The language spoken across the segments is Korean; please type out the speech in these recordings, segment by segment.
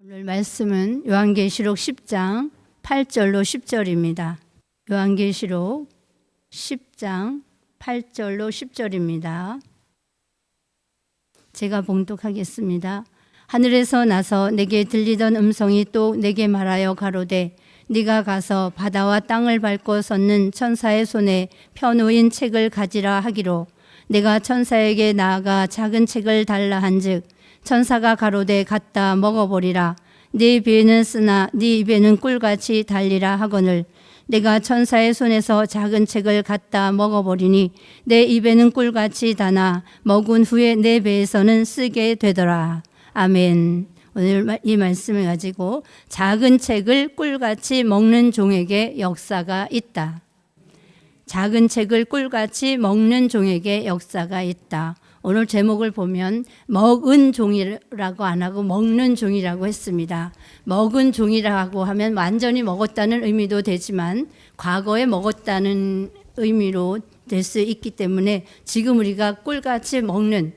오늘 말씀은 요한계시록 10장 8절로 10절입니다. 요한계시록 10장 8절로 10절입니다. 제가 봉독하겠습니다. 하늘에서 나서 내게 들리던 음성이 또 내게 말하여 가로되 네가 가서 바다와 땅을 밟고 섰는 천사의 손에 펴놓인 책을 가지라 하기로 내가 천사에게 나아가 작은 책을 달라 한즉 천사가 가로되 갖다 먹어보리라. 네 배는 쓰나 네 입에는 꿀같이 달리라 하거늘 내가 천사의 손에서 작은 책을 갖다 먹어버리니 내 입에는 꿀같이 다나 먹은 후에 내 배에서는 쓰게 되더라. 아멘. 오늘 이 말씀을 가지고 작은 책을 꿀같이 먹는 종에게 역사가 있다. 작은 책을 꿀같이 먹는 종에게 역사가 있다. 오늘 제목을 보면 먹은 종이라고 안 하고 먹는 종이라고 했습니다. 먹은 종이라고 하면 완전히 먹었다는 의미도 되지만 과거에 먹었다는 의미로 될 수 있기 때문에 지금 우리가 꿀같이 먹는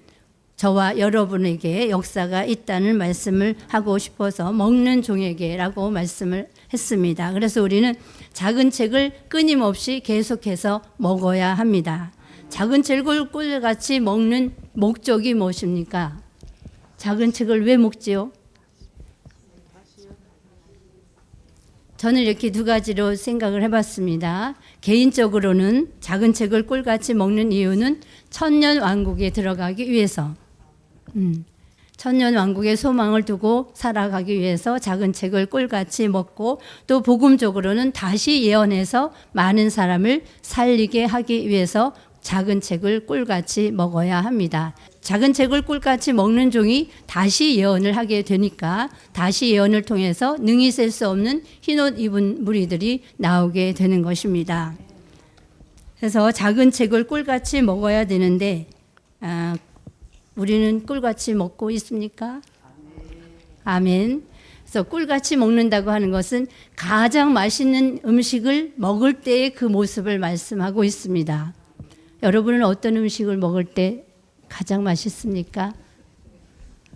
저와 여러분에게 역사가 있다는 말씀을 하고 싶어서 먹는 종에게라고 말씀을 했습니다. 그래서 우리는 작은 책을 끊임없이 계속해서 먹어야 합니다. 작은 책을 꿀같이 먹는 목적이 무엇입니까? 작은 책을 왜 먹지요? 저는 이렇게 두 가지로 생각을 해봤습니다. 개인적으로는 작은 책을 꿀같이 먹는 이유는 천년 왕국에 들어가기 위해서, 천년 왕국의 소망을 두고 살아가기 위해서 작은 책을 꿀같이 먹고 또 복음적으로는 다시 예언해서 많은 사람을 살리게 하기 위해서 작은 책을 꿀같이 먹어야 합니다. 작은 책을 꿀같이 먹는 종이 다시 예언을 하게 되니까 다시 예언을 통해서 능히 셀 수 없는 흰옷 입은 무리들이 나오게 되는 것입니다. 그래서 작은 책을 꿀같이 먹어야 되는데 우리는 꿀같이 먹고 있습니까? 아멘. 그래서 꿀같이 먹는다고 하는 것은 가장 맛있는 음식을 먹을 때의 그 모습을 말씀하고 있습니다. 여러분은 어떤 음식을 먹을 때 가장 맛있습니까?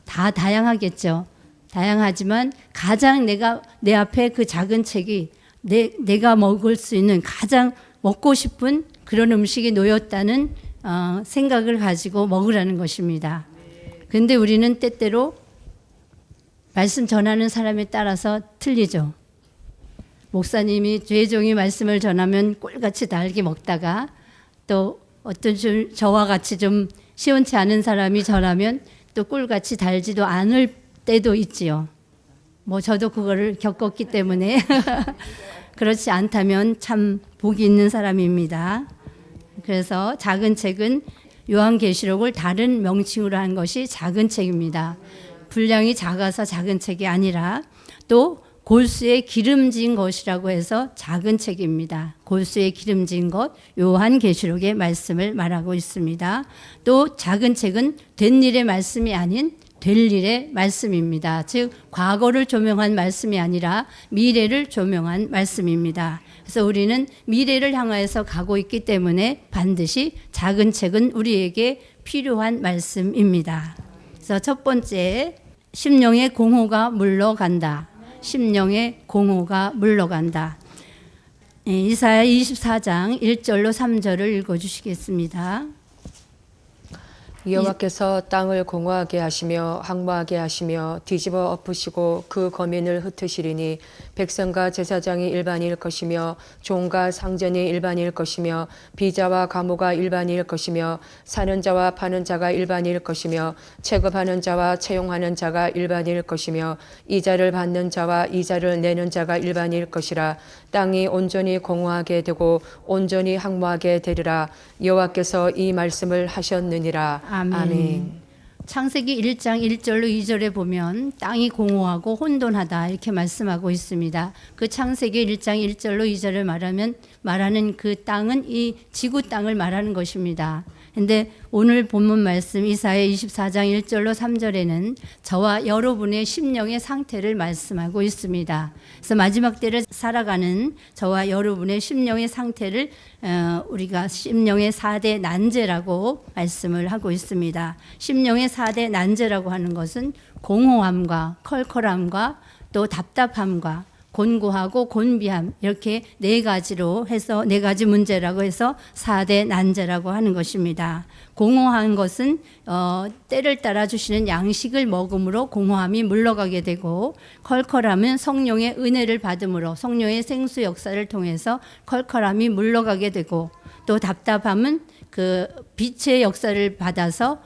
다 다양하겠죠. 다양하지만 가장 내 앞에 그 작은 책이 내가 먹을 수 있는 가장 먹고 싶은 그런 음식이 놓였다는 생각을 가지고 먹으라는 것입니다. 그런데 우리는 때때로 말씀 전하는 사람에 따라서 틀리죠. 목사님이 죄종이 말씀을 전하면 꿀같이 달게 먹다가 또 어떤 저와 같이 좀 시원치 않은 사람이 전하면 또 꿀같이 달지도 않을 때도 있지요. 뭐 저도 그거를 겪었기 때문에 그렇지 않다면 참 복이 있는 사람입니다. 그래서 작은 책은 요한계시록을 다른 명칭으로 한 것이 작은 책입니다. 분량이 작아서 작은 책이 아니라 또 골수에 기름진 것이라고 해서 작은 책입니다. 골수에 기름진 것, 요한계시록의 말씀을 말하고 있습니다. 또 작은 책은 된 일의 말씀이 아닌 될 일의 말씀입니다. 즉 과거를 조명한 말씀이 아니라 미래를 조명한 말씀입니다. 그래서 우리는 미래를 향하여서 가고 있기 때문에 반드시 작은 책은 우리에게 필요한 말씀입니다. 그래서 첫 번째, 심령의 공허가 물러간다. 심령의 공허가 물러간다. 이사야 24장 1절로 3절을 읽어주시겠습니다. 여호와께서 땅을 공허하게 하시며 황무하게 하시며 뒤집어 엎으시고 그 거민을 흩으시리니 백성과 제사장이 일반일 것이며 종과 상전이 일반일 것이며 비자와 가무가 일반일 것이며 사는 자와 파는 자가 일반일 것이며 체급하는 자와 채용하는 자가 일반일 것이며 이자를 받는 자와 이자를 내는 자가 일반일 것이라. 땅이 온전히 공허하게 되고 온전히 황무하게 되리라. 여호와께서 이 말씀을 하셨느니라. 아멘. 창세기 1장 1절로 2절에 보면 땅이 공허하고 혼돈하다 이렇게 말씀하고 있습니다. 그 창세기 1장 1절로 2절을 말하는 그 땅은 이 지구 땅을 말하는 것입니다. 그런데 오늘 본문 말씀 이사야 24장 1절로 3절에는 저와 여러분의 심령의 상태를 말씀하고 있습니다. 그래서 마지막 때를 살아가는 저와 여러분의 심령의 상태를 우리가 심령의 4대 난제라고 말씀을 하고 있습니다. 심령의 4대 난제라고 하는 것은 공허함과 컬컬함과 또 답답함과 곤고하고 곤비함, 이렇게 네 가지로 해서 네 가지 문제라고 해서 4대 난제라고 하는 것입니다. 공허한 것은 때를 따라 주시는 양식을 먹음으로 공허함이 물러가게 되고, 컬컬함은 성령의 은혜를 받음으로 성령의 생수 역사를 통해서 컬컬함이 물러가게 되고, 또 답답함은 그 빛의 역사를 받아서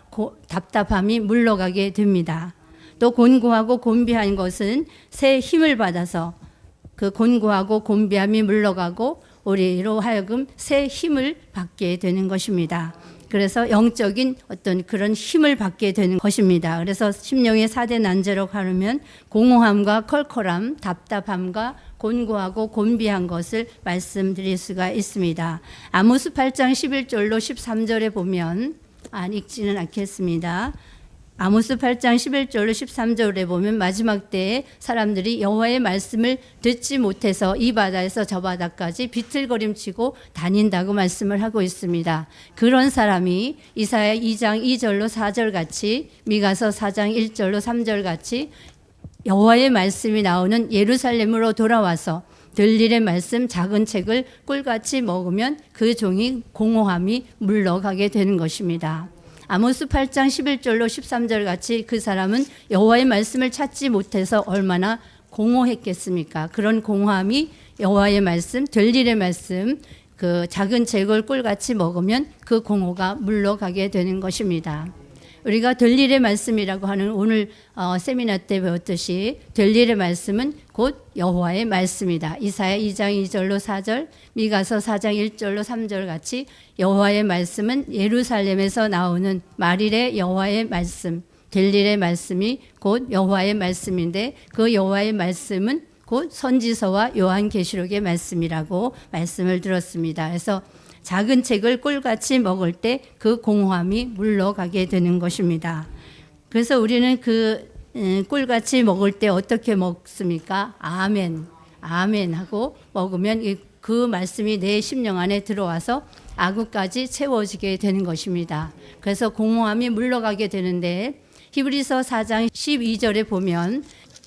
답답함이 물러가게 됩니다. 또 곤고하고 곤비한 것은 새 힘을 받아서 그 곤고하고 곤비함이 물러가고 우리로 하여금 새 힘을 받게 되는 것입니다. 그래서 영적인 어떤 그런 힘을 받게 되는 것입니다. 그래서 심령의 4대 난제로 가르면 공허함과 컬컬함, 답답함과 곤고하고 곤비한 것을 말씀드릴 수가 있습니다. 아모스 8장 11절로 13절에 보면 읽지는 않겠습니다. 아모스 8장 11절로 13절에 보면 마지막 때에 사람들이 여호와의 말씀을 듣지 못해서 이 바다에서 저 바다까지 비틀거림치고 다닌다고 말씀을 하고 있습니다. 그런 사람이 이사야 2장 2절로 4절 같이, 미가서 4장 1절로 3절 같이 여호와의 말씀이 나오는 예루살렘으로 돌아와서 들릴의 말씀 작은 책을 꿀같이 먹으면 그 종이 공허함이 물러가게 되는 것입니다. 아모스 8장 11절로 13절 같이 그 사람은 여호와의 말씀을 찾지 못해서 얼마나 공허했겠습니까? 그런 공허함이 여호와의 말씀, 들릴의 말씀, 그 작은 책을 꿀같이 먹으면 그 공허가 물러가게 되는 것입니다. 우리가 들릴의 말씀이라고 하는 오늘 세미나 때 배웠듯이 들릴의 말씀은 곧 여호와의 말씀이다. 이사야 2장 2절로 4절, 미가서 4장 1절로 3절 같이 여호와의 말씀은 예루살렘에서 나오는 말일의 여호와의 말씀, 들릴의 말씀이 곧 여호와의 말씀인데, 그 여호와의 말씀은 곧 선지서와 요한계시록의 말씀이라고 말씀을 들었습니다. 그래서 작은 책을 꿀같이 먹을 때 그 공허함이 물러가게 되는 것입니다. 그래서 우리는 그 꿀같이 먹을 때 어떻게 먹습니까? 아멘, 아멘 하고 먹으면 그 말씀이 내 심령 안에 들어와서 아구까지 채워지게 되는 것입니다. 그래서 공허함이 물러가게 되는데, 히브리서 4장 12절에 보면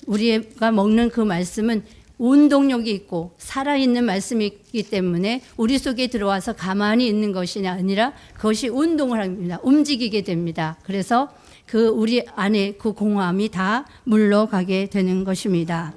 우리가 먹는 그 말씀은 운동력이 있고 살아있는 말씀이기 때문에 우리 속에 들어와서 가만히 있는 것이 아니라 그것이 운동을 합니다. 움직이게 됩니다. 그래서 그 우리 안에 그 공허함이 다 물러가게 되는 것입니다.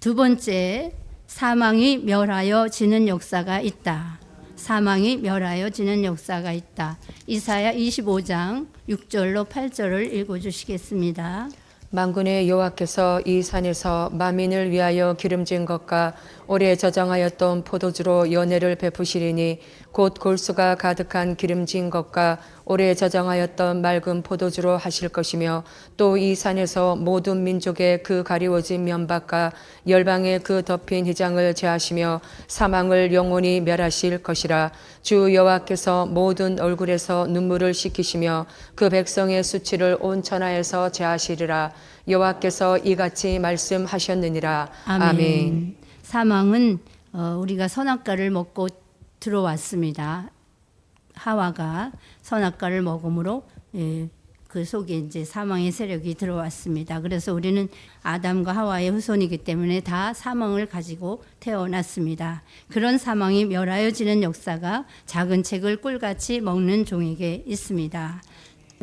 두 번째, 사망이 멸하여 지는 역사가 있다. 사망이 멸하여 지는 역사가 있다. 이사야 25장 6절로 8절을 읽어주시겠습니다. 만군의 여호와께서 이 산에서 만민을 위하여 기름진 것과 오래 저장하였던 포도주로 연회를 베푸시리니, 곧 골수가 가득한 기름진 것과 오래 저장하였던 맑은 포도주로 하실 것이며, 또 이 산에서 모든 민족의 그 가리워진 면박과 열방의 그 덮인 휘장을 제하시며 사망을 영원히 멸하실 것이라. 주 여호와께서 모든 얼굴에서 눈물을 씻기시며 그 백성의 수치를 온 천하에서 제하시리라. 여호와께서 이같이 말씀하셨느니라. 아멘. 사망은 우리가 선악과를 먹고 들어왔습니다. 하와가 선악과를 먹음으로 그 속에 이제 사망의 세력이 들어왔습니다. 그래서 우리는 아담과 하와의 후손이기 때문에 다 사망을 가지고 태어났습니다. 그런 사망이 멸하여지는 역사가 작은 책을 꿀같이 먹는 종에게 있습니다.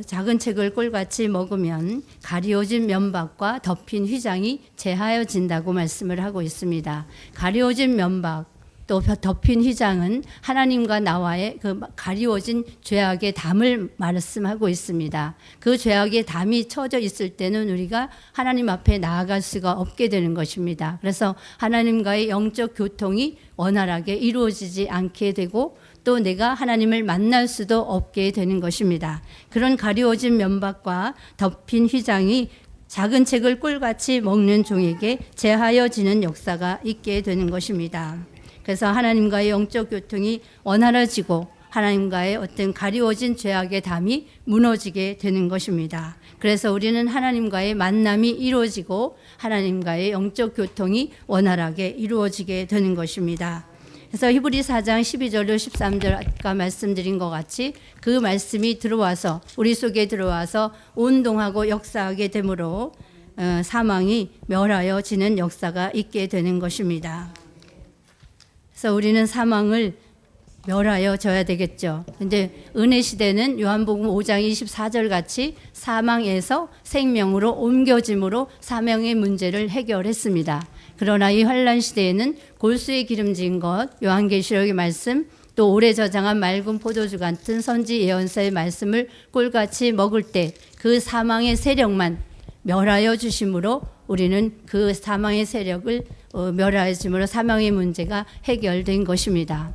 작은 책을 꿀같이 먹으면 가리워진 면박과 덮인 휘장이 제하여진다고 말씀을 하고 있습니다. 가리워진 면박 또 덮인 휘장은 하나님과 나와의 그 가리워진 죄악의 담을 말씀하고 있습니다. 그 죄악의 담이 쳐져 있을 때는 우리가 하나님 앞에 나아갈 수가 없게 되는 것입니다. 그래서 하나님과의 영적 교통이 원활하게 이루어지지 않게 되고 또 내가 하나님을 만날 수도 없게 되는 것입니다. 그런 가리워진 면박과 덮인 휘장이 작은 책을 꿀같이 먹는 종에게 제하여지는 역사가 있게 되는 것입니다. 그래서 하나님과의 영적 교통이 원활해지고 하나님과의 어떤 가리워진 죄악의 담이 무너지게 되는 것입니다. 그래서 우리는 하나님과의 만남이 이루어지고 하나님과의 영적 교통이 원활하게 이루어지게 되는 것입니다. 그래서 히브리 4장 12절로 13절 아까 말씀드린 것 같이 그 말씀이 들어와서 우리 속에 들어와서 운동하고 역사하게 되므로 사망이 멸하여지는 역사가 있게 되는 것입니다. 그래서 우리는 사망을 멸하여져야 되겠죠. 근데 은혜 시대는 요한복음 5장 24절 같이 사망에서 생명으로 옮겨짐으로 사명의 문제를 해결했습니다. 그러나 이 환란 시대에는 골수에 기름진 것, 요한계시록의 말씀, 또 오래 저장한 맑은 포도주 같은 선지 예언서의 말씀을 꿀같이 먹을 때 그 사망의 세력만 멸하여 주심으로 우리는 그 사망의 세력을 멸하여 주심으로 사망의 문제가 해결된 것입니다.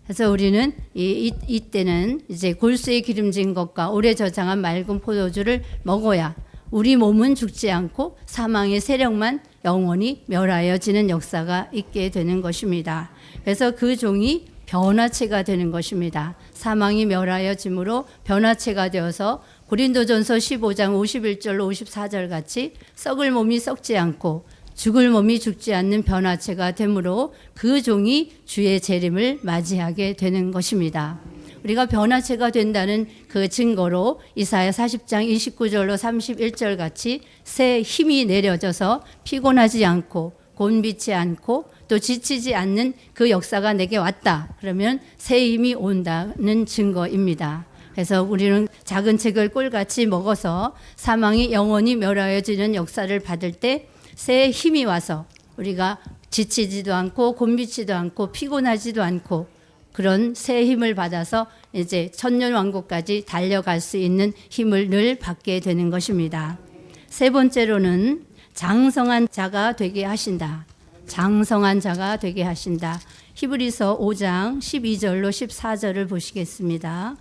그래서 우리는 이때는 이제 골수에 기름진 것과 오래 저장한 맑은 포도주를 먹어야 우리 몸은 죽지 않고 사망의 세력만 영원히 멸하여지는 역사가 있게 되는 것입니다. 그래서 그 종이 변화체가 되는 것입니다. 사망이 멸하여짐으로 변화체가 되어서 고린도전서 15장 51절로 54절 같이 썩을 몸이 썩지 않고 죽을 몸이 죽지 않는 변화체가 되므로 그 종이 주의 재림을 맞이하게 되는 것입니다. 우리가 변화체가 된다는 그 증거로 이사야 40장 29절로 31절 같이 새 힘이 내려져서 피곤하지 않고 곤비치 않고 또 지치지 않는 그 역사가 내게 왔다. 그러면 새 힘이 온다는 증거입니다. 그래서 우리는 작은 책을 꿀같이 먹어서 사망이 영원히 멸하여지는 역사를 받을 때 새 힘이 와서 우리가 지치지도 않고 곤비치도 않고 피곤하지도 않고 그런 새 힘을 받아서 이제 천년왕국까지 달려갈 수 있는 힘을 늘 받게 되는 것입니다. 세 번째로는 장성한 자가 되게 하신다. 장성한 자가 되게 하신다. 히브리서 5장 12절로 14절을 보시겠습니다.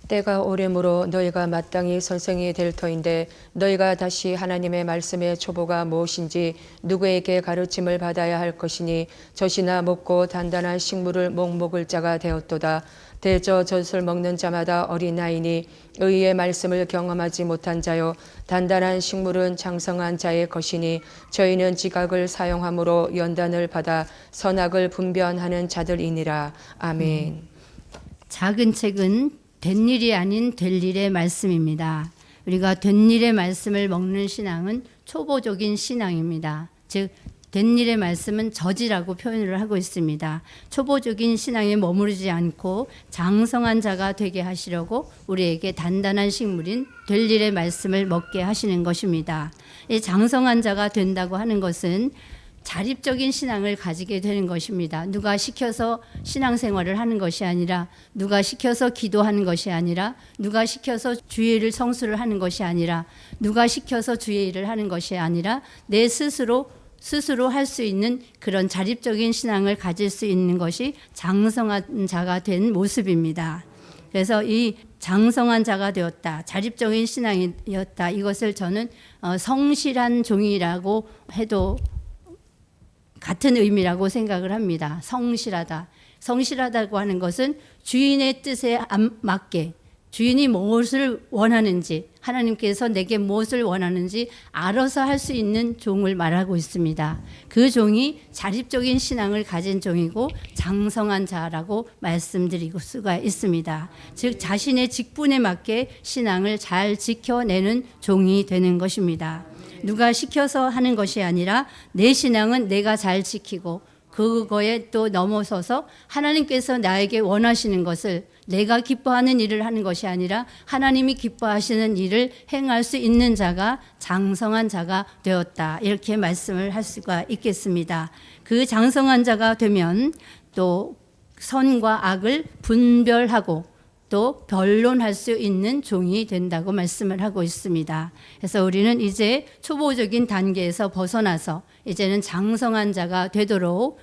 때가 오래므로 너희가 마땅히 선생이 될 터인데 너희가 다시 하나님의 말씀의 초보가 무엇인지 누구에게 가르침을 받아야 할 것이니 젖이나 먹고 단단한 식물을 못 먹을 자가 되었도다. 대저 젖을 먹는 자마다 어린아이니 의의 말씀을 경험하지 못한 자요 단단한 식물은 장성한 자의 것이니 저희는 지각을 사용함으로 연단을 받아 선악을 분별하는 자들이니라. 아멘. 작은 책은 된 일이 아닌 될 일의 말씀입니다. 우리가 된 일의 말씀을 먹는 신앙은 초보적인 신앙입니다. 즉 된 일의 말씀은 젖이라고 표현을 하고 있습니다. 초보적인 신앙에 머무르지 않고 장성한 자가 되게 하시려고 우리에게 단단한 식물인 될 일의 말씀을 먹게 하시는 것입니다. 이 장성한 자가 된다고 하는 것은 자립적인 신앙을 가지게 되는 것입니다. 누가 시켜서 신앙생활을 하는 것이 아니라 누가 시켜서 기도하는 것이 아니라 누가 시켜서 주일을 성수를 하는 것이 아니라 누가 시켜서 주의 일을 하는 것이 아니라 내 스스로 할 수 있는 그런 자립적인 신앙을 가질 수 있는 것이 장성한 자가 된 모습입니다. 그래서 이 장성한 자가 되었다, 자립적인 신앙이었다, 이것을 저는 성실한 종이라고 해도 같은 의미라고 생각을 합니다. 성실하다. 성실하다고 하는 것은 주인의 뜻에 맞게 주인이 무엇을 원하는지 하나님께서 내게 무엇을 원하는지 알아서 할 수 있는 종을 말하고 있습니다. 그 종이 자립적인 신앙을 가진 종이고 장성한 자라고 말씀드릴 수가 있습니다. 즉 자신의 직분에 맞게 신앙을 잘 지켜내는 종이 되는 것입니다. 누가 시켜서 하는 것이 아니라 내 신앙은 내가 잘 지키고 그거에 또 넘어서서 하나님께서 나에게 원하시는 것을 내가 기뻐하는 일을 하는 것이 아니라 하나님이 기뻐하시는 일을 행할 수 있는 자가 장성한 자가 되었다. 이렇게 말씀을 할 수가 있겠습니다. 그 장성한 자가 되면 또 선과 악을 분별하고 또 변론할 수 있는 종이 된다고 말씀을 하고 있습니다. 그래서 우리는 이제 초보적인 단계에서 벗어나서 이제는 장성한 자가 되도록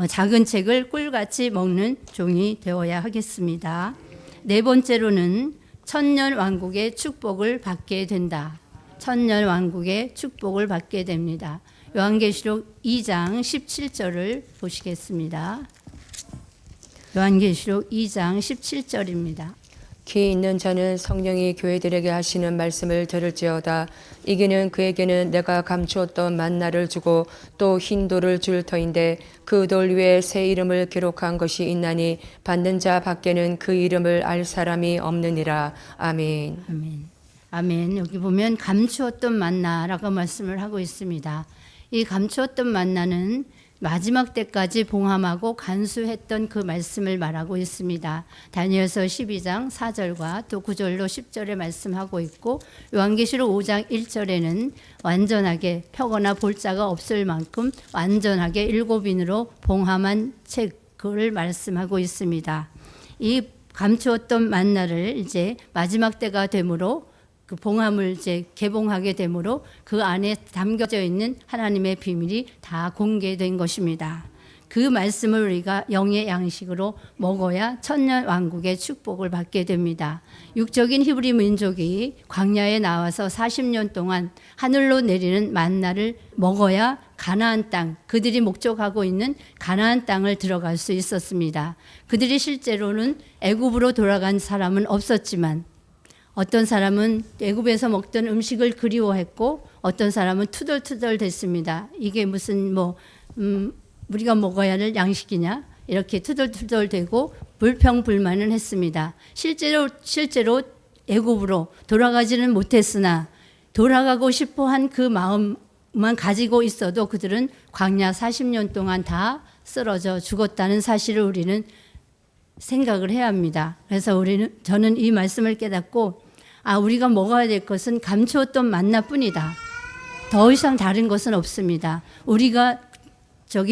작은 책을 꿀같이 먹는 종이 되어야 하겠습니다. 네 번째로는 천년 왕국의 축복을 받게 된다. 천년 왕국의 축복을 받게 됩니다. 요한계시록 2장 17절을 보시겠습니다. 요한계시록 2장 17절입니다. 귀 있는 자는 성령이 교회들에게 하시는 말씀을 들을지어다. 이기는 그에게는 내가 감추었던 만나를 주고 또 흰 돌을 줄 터인데 그 돌 위에 새 이름을 기록한 것이 있나니 받는 자 밖에는 그 이름을 알 사람이 없느니라. 아멘. 아멘. 아멘. 여기 보면 감추었던 만나라고 말씀을 하고 있습니다. 이 감추었던 만나는 마지막 때까지 봉함하고 간수했던 그 말씀을 말하고 있습니다. 다니엘서 12장 4절과 또 9절로 10절에 말씀하고 있고 요한계시록 5장 1절에는 완전하게 펴거나 볼자가 없을 만큼 완전하게 7인으로 봉함한 책을 말씀하고 있습니다. 이 감추었던 만나를 이제 마지막 때가 되므로 그 봉함을 이제 개봉하게 되므로 그 안에 담겨져 있는 하나님의 비밀이 다 공개된 것입니다. 그 말씀을 우리가 영의 양식으로 먹어야 천년 왕국의 축복을 받게 됩니다. 육적인 히브리 민족이 광야에 나와서 40년 동안 하늘로 내리는 만나를 먹어야 가나안 땅, 그들이 목적하고 있는 가나안 땅을 들어갈 수 있었습니다. 그들이 실제로는 애굽으로 돌아간 사람은 없었지만 어떤 사람은 애굽에서 먹던 음식을 그리워했고 어떤 사람은 투덜투덜 됐습니다. 이게 무슨 우리가 먹어야 할 양식이냐 이렇게 투덜투덜 되고 불평불만을 했습니다. 실제로 애굽으로 돌아가지는 못했으나 돌아가고 싶어한 그 마음만 가지고 있어도 그들은 광야 40년 동안 다 쓰러져 죽었다는 사실을 우리는 생각을 해야 합니다. 그래서 저는 이 말씀을 깨닫고 우리가 먹어야 될 것은 감추었던 만나뿐이다. 더 이상 다른 것은 없습니다. 우리가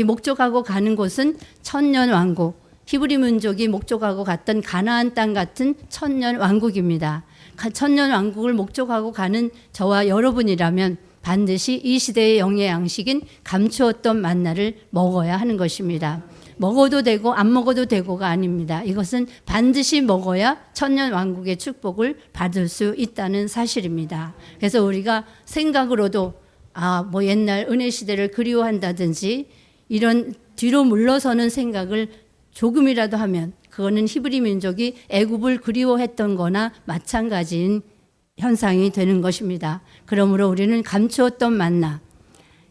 목적하고 가는 곳은 천년 왕국, 히브리 민족이 목적하고 갔던 가나안 땅 같은 천년 왕국입니다. 천년 왕국을 목적하고 가는 저와 여러분이라면 반드시 이 시대의 영의 양식인 감추었던 만나를 먹어야 하는 것입니다. 먹어도 되고 안 먹어도 되고가 아닙니다. 이것은 반드시 먹어야 천년 왕국의 축복을 받을 수 있다는 사실입니다. 그래서 우리가 생각으로도 옛날 은혜 시대를 그리워한다든지 이런 뒤로 물러서는 생각을 조금이라도 하면 그거는 히브리 민족이 애굽을 그리워했던 거나 마찬가지인 현상이 되는 것입니다. 그러므로 우리는 감추었던 만나,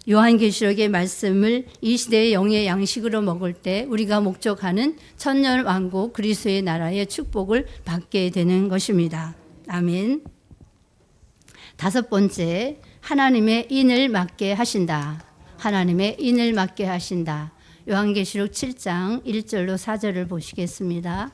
요한계시록의 말씀을 이 시대의 영의 양식으로 먹을 때 우리가 목적하는 천년 왕국 그리스도의 나라의 축복을 받게 되는 것입니다. 아멘. 5번째, 하나님의 인을 맡게 하신다. 하나님의 인을 맡게 하신다. 요한계시록 7장 1절로 4절을 보시겠습니다.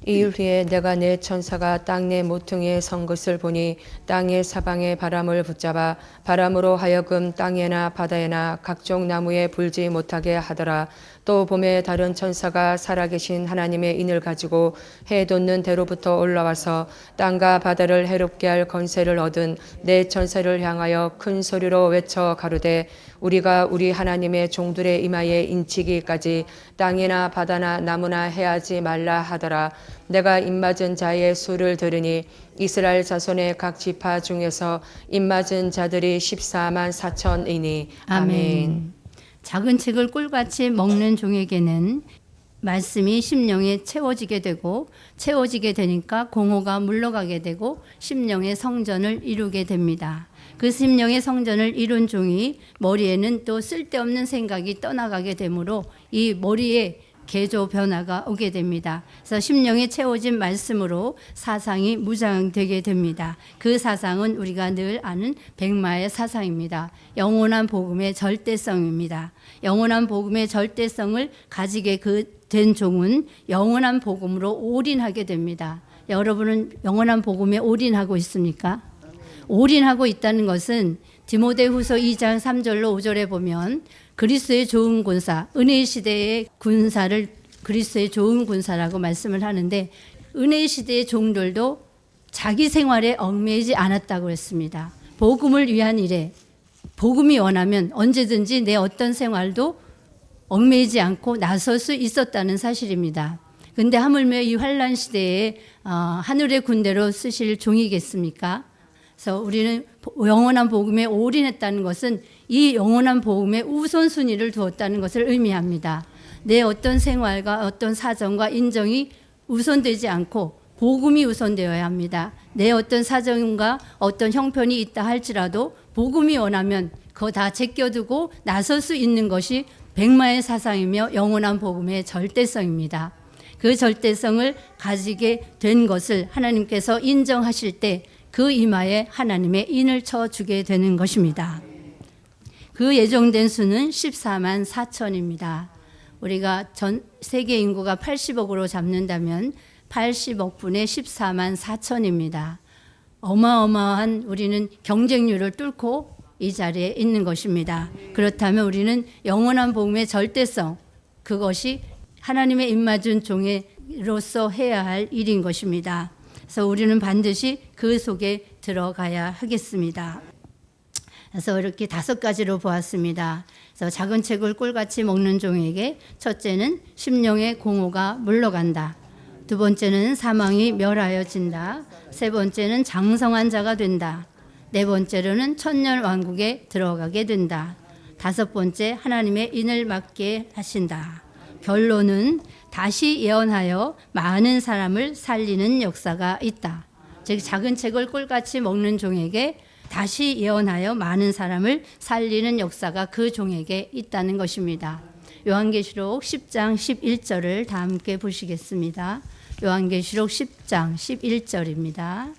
이일 후에 내가 내 천사가 땅 내 모퉁이에 선 것을 보니 땅의 사방에 바람을 붙잡아 바람으로 하여금 땅에나 바다에나 각종 나무에 불지 못하게 하더라. 또 봄에 다른 천사가 살아계신 하나님의 인을 가지고 해 돋는 대로부터 올라와서 땅과 바다를 해롭게 할 권세를 얻은 내 천사를 향하여 큰 소리로 외쳐 가로되 우리가 우리 하나님의 종들의 이마에 인치기까지 땅이나 바다나 나무나 해하지 말라 하더라. 내가 입맞은 자의 수를 들으니 이스라엘 자손의 각 지파 중에서 입맞은 자들이 14만 4천이니. 아멘. 작은 책을 꿀같이 먹는 종에게는 말씀이 심령에 채워지게 되니까 공허가 물러가게 되고 심령의 성전을 이루게 됩니다. 그 심령의 성전을 이룬 종이 머리에는 또 쓸데없는 생각이 떠나가게 되므로 이 머리에 개조 변화가 오게 됩니다. 그래서 심령에 채워진 말씀으로 사상이 무장되게 됩니다. 그 사상은 우리가 늘 아는 백마의 사상입니다. 영원한 복음의 절대성입니다. 영원한 복음의 절대성을 가지게 된 종은 영원한 복음으로 올인하게 됩니다. 여러분은 영원한 복음에 올인하고 있습니까? 올인하고 있다는 것은 디모데후서 2장 3절로 5절에 보면 그리스도의 좋은 군사, 은혜의 시대의 군사를 그리스도의 좋은 군사라고 말씀을 하는데 은혜의 시대의 종들도 자기 생활에 얽매이지 않았다고 했습니다. 복음을 위한 일에 복음이 원하면 언제든지 내 어떤 생활도 얽매이지 않고 나설 수 있었다는 사실입니다. 그런데 하물며 이 환란 시대에 하늘의 군대로 쓰실 종이겠습니까? 그래서 우리는 영원한 복음에 올인했다는 것은 이 영원한 복음에 우선순위를 두었다는 것을 의미합니다. 내 어떤 생활과 어떤 사정과 인정이 우선되지 않고 복음이 우선되어야 합니다. 내 어떤 사정과 어떤 형편이 있다 할지라도 복음이 원하면 그거 다 제껴두고 나설 수 있는 것이 백마의 사상이며 영원한 복음의 절대성입니다. 그 절대성을 가지게 된 것을 하나님께서 인정하실 때 그 이마에 하나님의 인을 쳐주게 되는 것입니다. 그 예정된 수는 14만 4천입니다. 우리가 전 세계 인구가 80억으로 잡는다면 80억 분의 14만 4천입니다. 어마어마한 우리는 경쟁률을 뚫고 이 자리에 있는 것입니다. 그렇다면 우리는 영원한 복음의 절대성, 그것이 하나님의 입맞은 종으로서 해야 할 일인 것입니다. 그래서 우리는 반드시 그 속에 들어가야 하겠습니다. 그래서 이렇게 5가지로 보았습니다. 그래서 작은 책을 꿀같이 먹는 종에게 첫째는 심령의 공허가 물러간다. 두 번째는 사망이 멸하여진다. 세 번째는 장성한 자가 된다. 네 번째로는 천년 왕국에 들어가게 된다. 다섯 번째, 하나님의 인을 맡게 하신다. 결론은 다시 예언하여 많은 사람을 살리는 역사가 있다. 즉 작은 책을 꿀같이 먹는 종에게 다시 예언하여 많은 사람을 살리는 역사가 그 종에게 있다는 것입니다. 요한계시록 10장 11절을 다 함께 보시겠습니다. 요한계시록 10장 11절입니다.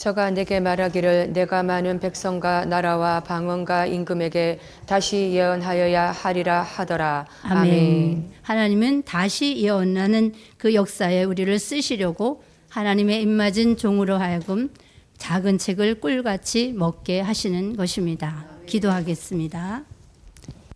저가 내게 말하기를 내가 많은 백성과 나라와 방언과 임금에게 다시 예언하여야 하리라 하더라. 아멘. 하나님은 다시 예언하는 그 역사에 우리를 쓰시려고 하나님의 입맞은 종으로 하여금 작은 책을 꿀같이 먹게 하시는 것입니다. 기도하겠습니다.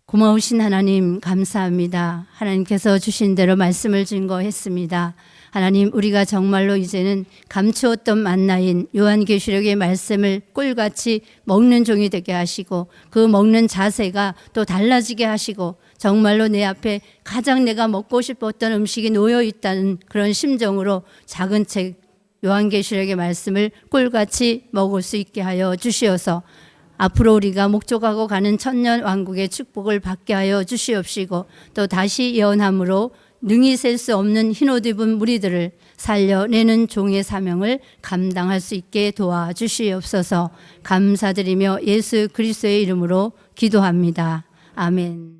고마우신 하나님 감사합니다. 하나님께서 주신 대로 말씀을 증거했습니다. 하나님, 우리가 정말로 이제는 감추었던 만나인 요한계시록의 말씀을 꿀같이 먹는 종이 되게 하시고 그 먹는 자세가 또 달라지게 하시고 정말로 내 앞에 가장 내가 먹고 싶었던 음식이 놓여 있다는 그런 심정으로 작은 책 요한계시록의 말씀을 꿀같이 먹을 수 있게 하여 주시어서 앞으로 우리가 목적하고 가는 천년 왕국의 축복을 받게 하여 주시옵시고 또 다시 예언함으로 능히 셀 수 없는 흰옷 입은 무리들을 살려내는 종의 사명을 감당할 수 있게 도와주시옵소서. 감사드리며 예수 그리스도의 이름으로 기도합니다. 아멘.